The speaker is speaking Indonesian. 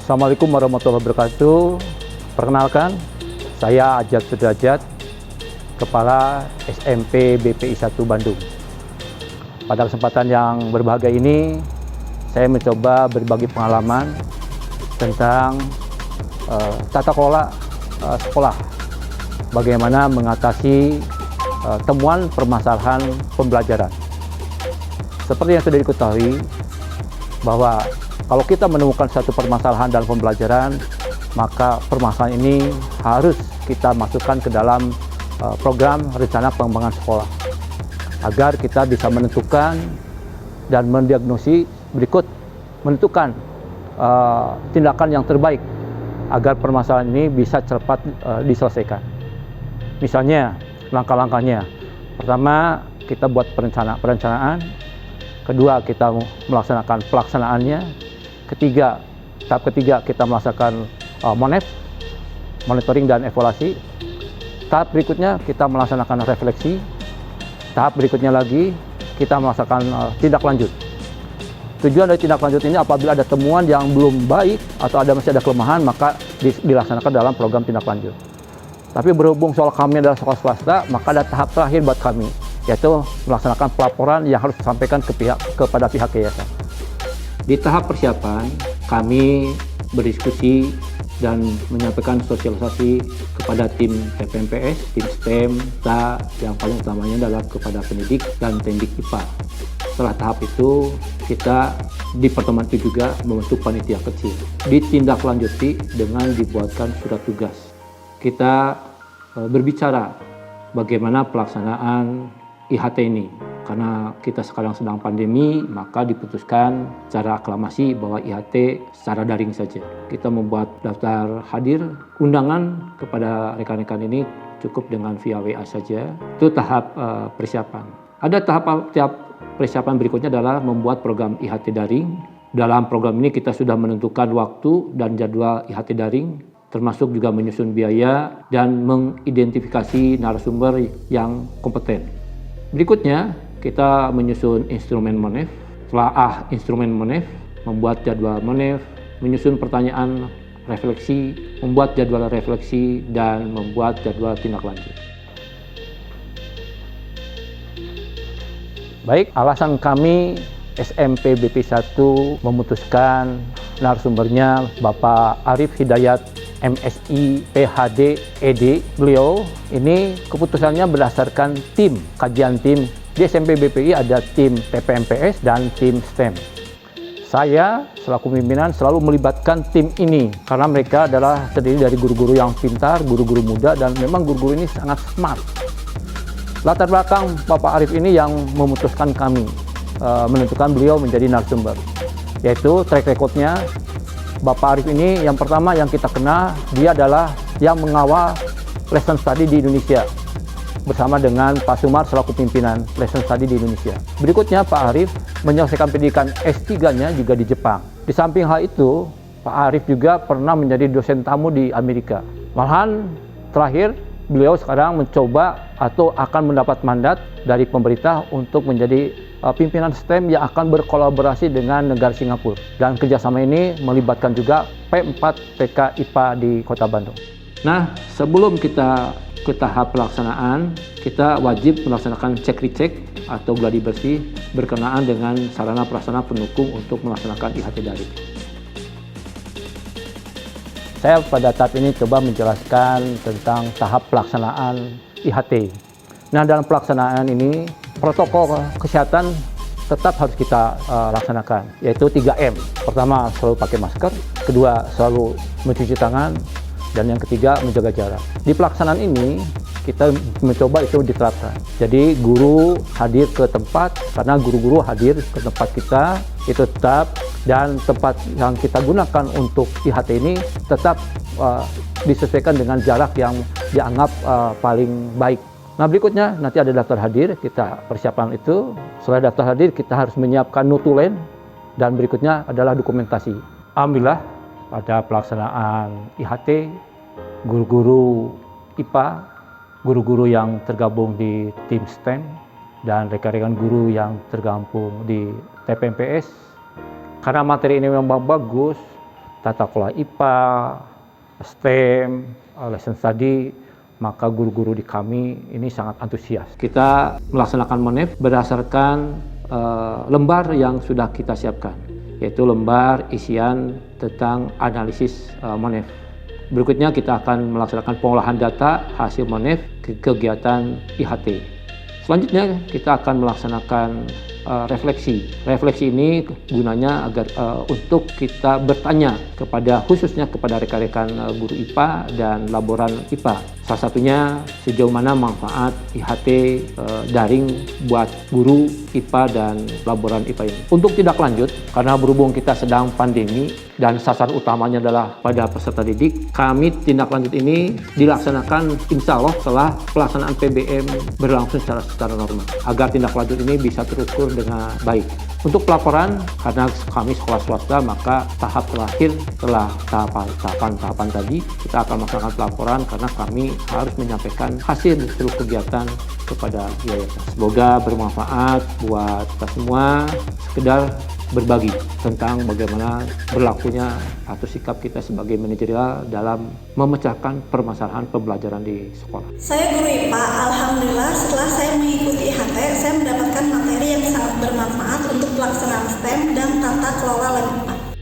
Assalamualaikum warahmatullahi wabarakatuh. Perkenalkan, saya Ajat Sudrajat, Kepala SMP BPI 1 Bandung. Pada kesempatan yang berbahagia ini, saya mencoba berbagi pengalaman tentang tata kelola sekolah. Bagaimana mengatasi temuan permasalahan pembelajaran. Seperti yang sudah diketahui, bahwa kalau kita menemukan satu permasalahan dalam pembelajaran, maka permasalahan ini harus kita masukkan ke dalam program rencana pengembangan sekolah agar kita bisa menentukan dan mendiagnosis berikut, menentukan tindakan yang terbaik agar permasalahan ini bisa cepat diselesaikan. Misalnya langkah-langkahnya, pertama kita buat perencanaan, kedua kita melaksanakan pelaksanaannya, tahap ketiga kita melaksanakan monitoring dan evaluasi. Tahap berikutnya kita melaksanakan refleksi. Tahap berikutnya lagi kita melaksanakan tindak lanjut. Tujuan dari tindak lanjut ini apabila ada temuan yang belum baik atau masih ada kelemahan, maka dilaksanakan dalam program tindak lanjut. Tapi berhubung soal kami adalah sekolah swasta, maka ada tahap terakhir buat kami, yaitu melaksanakan pelaporan yang harus disampaikan kepada pihak yayasan. Di tahap persiapan, kami berdiskusi dan menyampaikan sosialisasi kepada tim TPMPS, tim STEM, yang paling utamanya adalah kepada pendidik dan pendidik IPA. Setelah tahap itu, kita di pertemuan itu juga membentuk panitia kecil. Ditindaklanjuti dengan dibuatkan surat tugas. Kita berbicara bagaimana pelaksanaan IHT ini. Karena kita sekarang sedang pandemi, maka diputuskan secara aklamasi bahwa IHT secara daring saja. Kita membuat daftar hadir, undangan kepada rekan-rekan ini cukup dengan via WA saja. Itu tahap persiapan. Ada tahap persiapan berikutnya adalah membuat program IHT daring. Dalam program ini kita sudah menentukan waktu dan jadwal IHT daring, termasuk juga menyusun biaya dan mengidentifikasi narasumber yang kompeten. Berikutnya, kita menyusun instrumen MONEF. Setelah instrumen MONEF, membuat jadwal MONEF, menyusun pertanyaan refleksi, membuat jadwal refleksi, dan membuat jadwal tindak lanjut. Baik, alasan kami SMP BPI 1 memutuskan narasumbernya Bapak Arif Hidayat MSI PhD ED. Beliau ini keputusannya berdasarkan kajian tim. Di SMP BPI ada tim TPMPS dan tim STEM. Saya selaku pimpinan selalu melibatkan tim ini karena mereka adalah terdiri dari guru-guru yang pintar, guru-guru muda, dan memang guru-guru ini sangat smart. Latar belakang Bapak Arif ini yang memutuskan kami menentukan beliau menjadi narasumber, yaitu track record-nya. Bapak Arif ini yang pertama yang kita kenal, dia adalah yang mengawal lesson study di Indonesia bersama dengan Pak Sumar selaku pimpinan lesson study di Indonesia. Berikutnya Pak Arif menyelesaikan pendidikan S3-nya juga di Jepang. Di samping hal itu, Pak Arif juga pernah menjadi dosen tamu di Amerika. Malahan terakhir beliau sekarang mencoba atau akan mendapat mandat dari pemerintah untuk menjadi pimpinan STEM yang akan berkolaborasi dengan negara Singapura. Dan kerjasama ini melibatkan juga P4 TK IPA di Kota Bandung. Nah, sebelum kita ke tahap pelaksanaan, kita wajib melaksanakan cek-recek atau gladi bersih berkenaan dengan sarana prasarana pendukung untuk melaksanakan IHT daring. Saya pada tahap ini coba menjelaskan tentang tahap pelaksanaan IHT. Nah, dalam pelaksanaan ini protokol kesehatan tetap harus kita laksanakan, yaitu 3M. Pertama, selalu pakai masker. Kedua, selalu mencuci tangan. Dan yang ketiga, menjaga jarak. Di pelaksanaan ini, kita mencoba itu diterapkan. Jadi, guru hadir ke tempat, karena guru-guru hadir ke tempat kita, itu tetap. Dan tempat yang kita gunakan untuk IHT ini tetap disesuaikan dengan jarak yang dianggap paling baik. Nah, berikutnya nanti ada daftar hadir, kita persiapan itu. Setelah daftar hadir, kita harus menyiapkan notulen, dan berikutnya adalah dokumentasi. Alhamdulillah, pada pelaksanaan IHT, guru-guru IPA, guru-guru yang tergabung di tim STEM, dan rekan-rekan guru yang tergabung di TPMPS, karena materi ini memang bagus, tata kelola IPA, STEM, lesson study, maka guru-guru di kami ini sangat antusias. Kita melaksanakan MONEF berdasarkan lembar yang sudah kita siapkan, yaitu lembar isian tentang analisis MONEF. Berikutnya kita akan melaksanakan pengolahan data hasil MONEF ke kegiatan IHT. Selanjutnya kita akan melaksanakan refleksi. Refleksi ini gunanya agar untuk kita bertanya khususnya kepada rekan-rekan guru IPA dan laboran IPA. Salah satunya sejauh mana manfaat IHT daring buat guru IPA dan laboran IPA ini. Untuk tindak lanjut, karena berhubung kita sedang pandemi dan sasaran utamanya adalah pada peserta didik, kami tindak lanjut ini dilaksanakan insya Allah setelah pelaksanaan PBM berlangsung secara normal, agar tindak lanjut ini bisa terukur dengan baik. Untuk pelaporan, karena kami sekolah swasta, maka tahap terakhir setelah tahapan tadi, kita akan melaksanakan pelaporan karena kami harus menyampaikan hasil seluruh kegiatan kepada yayasan. Semoga bermanfaat buat kita semua, sekedar berbagi tentang bagaimana berlakunya atau sikap kita sebagai manajerial dalam memecahkan permasalahan pembelajaran di sekolah. Saya guru IPA, alhamdulillah setelah saya mengikuti IHT, saya mendapatkan materi yang sangat bermanfaat untuk pelaksanaan STEM dan tata kelola lem IPA.